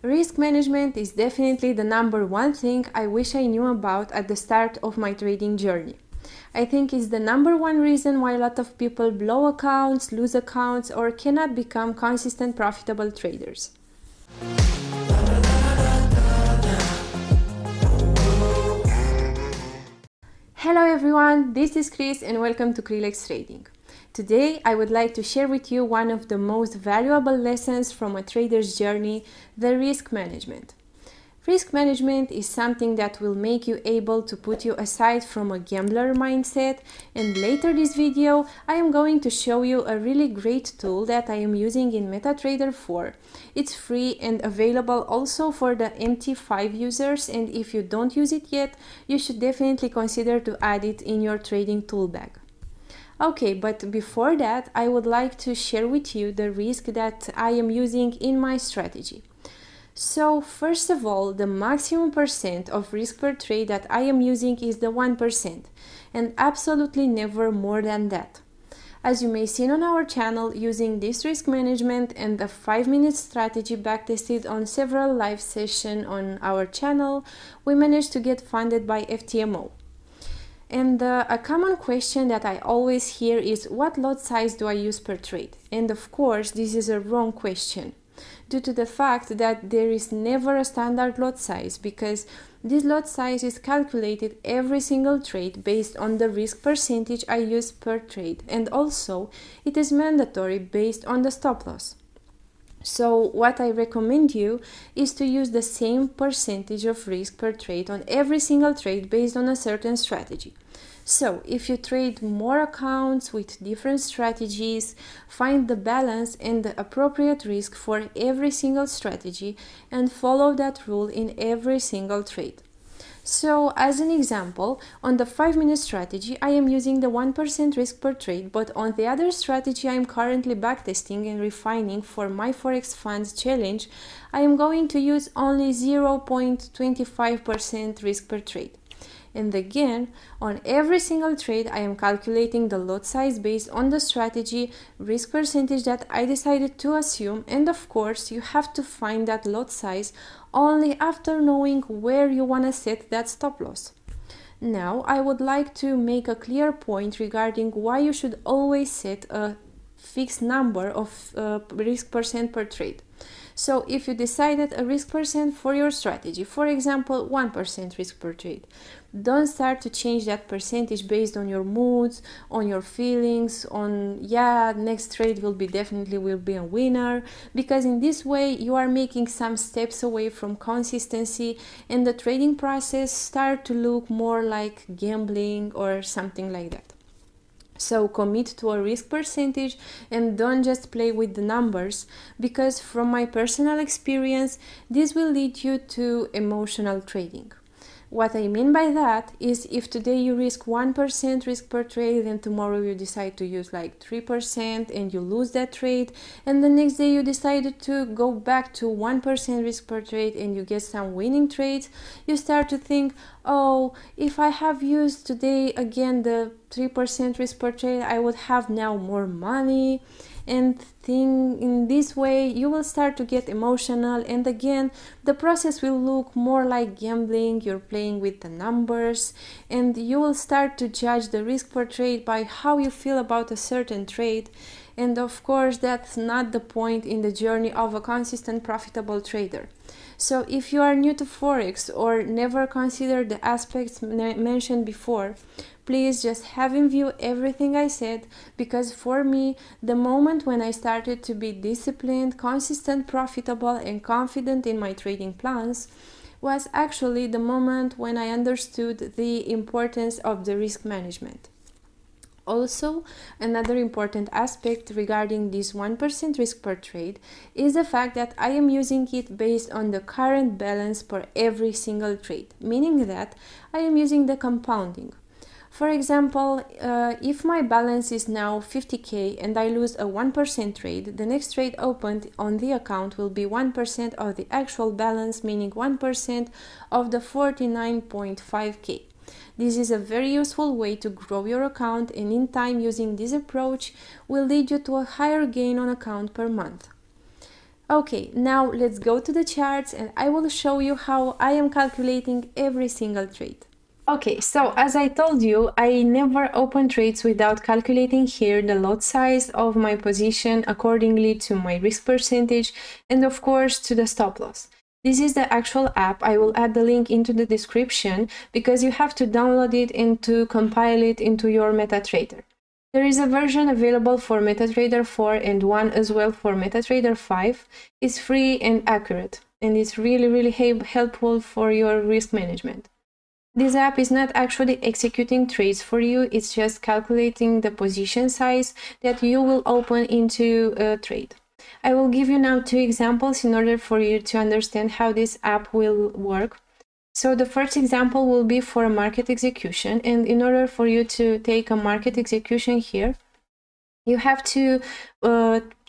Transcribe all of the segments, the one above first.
Risk management is definitely the number one thing I wish I knew about at the start of my trading journey. I think it's the number one reason why a lot of people blow accounts, lose accounts, or cannot become consistent profitable traders. Hello everyone, this is Cris and welcome to Crilex Trading. Today I would like to share with you one of the most valuable lessons from a trader's journey, the risk management. Risk management is something that will make you able to put you aside from a gambler mindset, and later this video I am going to show you a really great tool that I am using in MetaTrader 4. It's free and available also for the MT5 users, and if you don't use it yet, you should definitely consider to add it in your trading toolbag. Okay, but before that, I would like to share with you the risk that I am using in my strategy. So first of all, the maximum percent of risk per trade that I am using is the 1%, and absolutely never more than that. As you may see on our channel, using this risk management and the 5-minute strategy backtested on several live sessions on our channel, we managed to get funded by FTMO. And a common question that I always hear is, what lot size do I use per trade? And of course, this is a wrong question, due to the fact that there is never a standard lot size, because this lot size is calculated every single trade based on the risk percentage I use per trade, and also it is mandatory based on the stop loss. So what I recommend you is to use the same percentage of risk per trade on every single trade based on a certain strategy. So if you trade more accounts with different strategies, find the balance and the appropriate risk for every single strategy and follow that rule in every single trade. So as an example, on the 5-minute strategy, I am using the 1% risk per trade, but on the other strategy I am currently backtesting and refining for my Forex funds challenge, I am going to use only 0.25% risk per trade. And again, on every single trade I am calculating the lot size based on the strategy, risk percentage that I decided to assume, and of course you have to find that lot size only after knowing where you want to set that stop loss. Now I would like to make a clear point regarding why you should always set a fixed number of risk percent per trade. So if you decided a risk percent for your strategy, for example 1% risk per trade, don't start to change that percentage based on your moods, on your feelings, on next trade will be a winner, because in this way you are making some steps away from consistency and the trading process start to look more like gambling or something like that. So commit to a risk percentage and don't just play with the numbers, because from my personal experience, this will lead you to emotional trading. What I mean by that is, if today you risk 1% risk per trade and tomorrow you decide to use like 3% and you lose that trade, and the next day you decided to go back to 1% risk per trade and you get some winning trades, you start to think, oh, if I have used today again the 3% risk per trade, I would have now more money. And in this way you will start to get emotional, and again the process will look more like gambling. You're playing with the numbers and you will start to judge the risk per trade by how you feel about a certain trade, and of course that's not the point in the journey of a consistent profitable trader. So if you are new to Forex or never considered the aspects mentioned before, please just have in view everything I said, because for me, the moment when I started to be disciplined, consistent, profitable, and confident in my trading plans was actually the moment when I understood the importance of the risk management. Also, another important aspect regarding this 1% risk per trade is the fact that I am using it based on the current balance per every single trade, meaning that I am using the compounding. For example, if my balance is now 50k and I lose a 1% trade, the next trade opened on the account will be 1% of the actual balance, meaning 1% of the 49.5k. This is a very useful way to grow your account, and in time using this approach will lead you to a higher gain on account per month. Okay, now let's go to the charts and I will show you how I am calculating every single trade. Okay, so as I told you, I never open trades without calculating here the lot size of my position accordingly to my risk percentage and of course to the stop loss. This is the actual app. I will add the link into the description because you have to download it and to compile it into your MetaTrader. There is a version available for MetaTrader 4 and one as well for MetaTrader 5. It's free and accurate and it's really helpful for your risk management. This app is not actually executing trades for you, it's just calculating the position size that you will open into a trade. I will give you now 2 examples in order for you to understand how this app will work. So the first example will be for a market execution, and in order for you to take a market execution here, you have to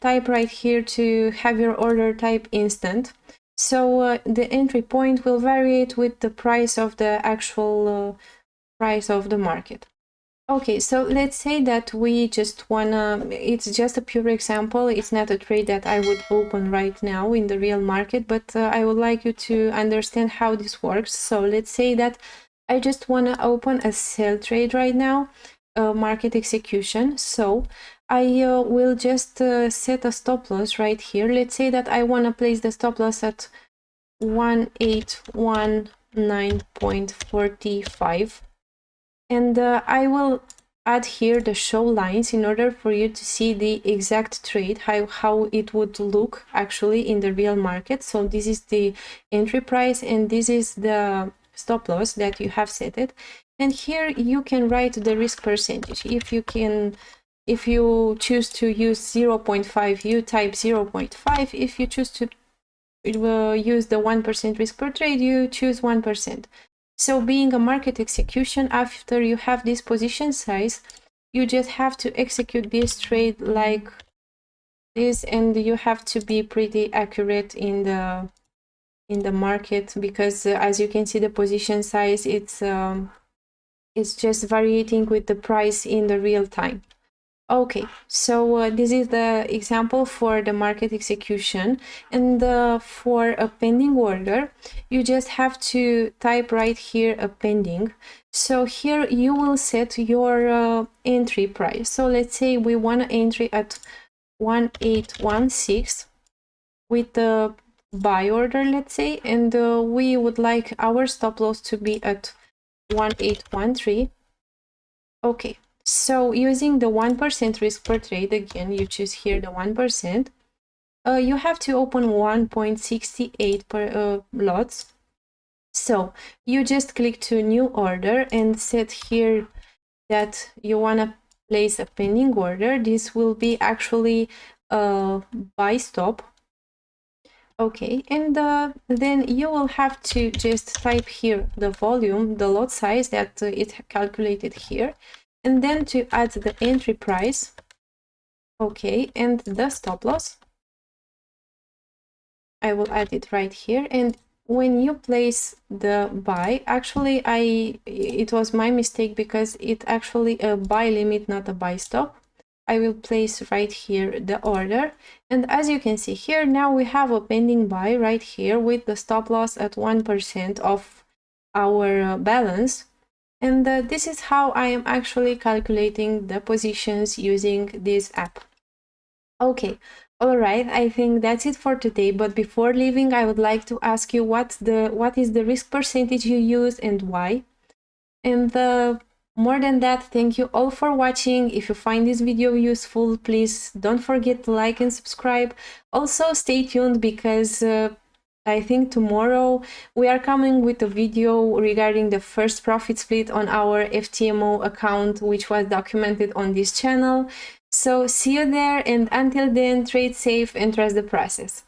type right here to have your order type instant. So the entry point will vary with the price of the actual price of the market. Okay, so let's say that we just wanna, it's just a pure example, it's not a trade that I would open right now in the real market, but I would like you to understand how this works. So let's say that I just wanna open a sell trade right now, market execution. So I will just set a stop loss right here. Let's say that I want to place the stop loss at 1819.45 and I will add here the show lines in order for you to see the exact trade, how it would look actually in the real market. So this is the entry price and this is the stop loss that you have set it. And here you can write the risk percentage. If you choose to use 0.5, you type 0.5. If you choose to use the 1% risk per trade, you choose 1%. So being a market execution, after you have this position size, you just have to execute this trade like this, and you have to be pretty accurate in the market because as you can see, the position size, it's just varying with the price in the real time. Okay, so this is the example for the market execution, and for a pending order, you just have to type right here a pending. So here you will set your entry price. So let's say we want to entry at 1816 with the buy order, let's say, and we would like our stop loss to be at 1813. Okay. So using the 1% risk per trade, again, you choose here the 1%, you have to open 1.68 per lots. So you just click to new order and set here that you want to place a pending order. This will be actually a buy stop. Okay, and then you will have to just type here the volume, the lot size that it calculated here, and then to add the entry price. Okay, and the stop loss. I will add it right here. And when you place the buy, actually it was my mistake because it actually a buy limit, not a buy stop. I will place right here the order, and as you can see here, now we have a pending buy right here with the stop loss at 1% of our balance. And this is how I am actually calculating the positions using this app. Okay, all right, I think that's it for today, but before leaving, I would like to ask you what is the risk percentage you use and why. And more than that, thank you all for watching. If you find this video useful, please don't forget to like and subscribe. Also, stay tuned because I think tomorrow we are coming with a video regarding the first profit split on our 𝐓𝐺𝐺 account, which was documented on this channel. So see you there, and until then, trade safe and trust the process.